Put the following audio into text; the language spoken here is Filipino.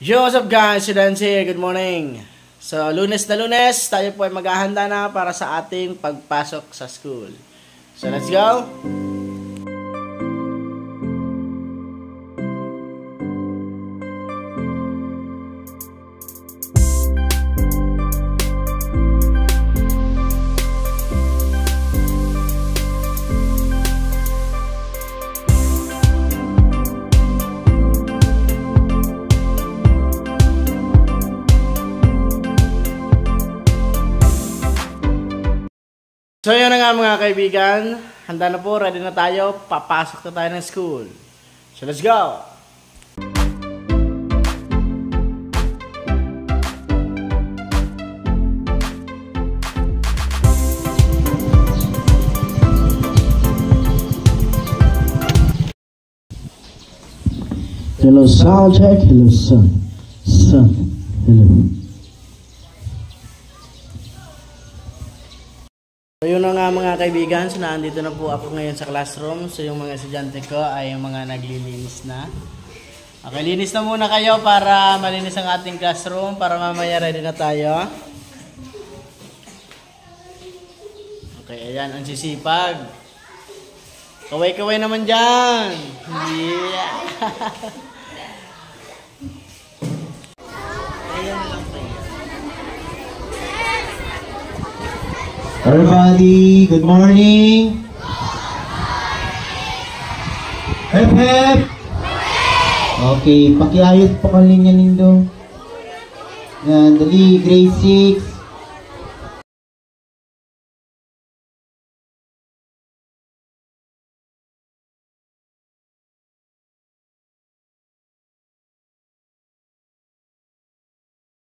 Yo, what's up guys? Si Dance here. Good morning. So, Lunes na Lunes, tayo po ay maghahanda na para sa ating pagpasok sa school. So, let's go! So yun na nga mga kaibigan, handa na po, ready na tayo, papasok na tayo ng school. So let's go! Hello sound check, hello son, hello. So yun na nga mga kaibigan, so nandito na po ako ngayon sa classroom. So yung mga estudyante ko ay yung mga naglilinis na. Okay, linis na muna kayo para malinis ang ating classroom, para mamaya ready na tayo. Okay, ayan, ang sisipag. Kaway-kaway naman dyan. Yeah. Ayan lang kayo. Everybody, good morning. Hep hep. Okay, pakiayos po kalinya nindo. Yan, dali, grade 6.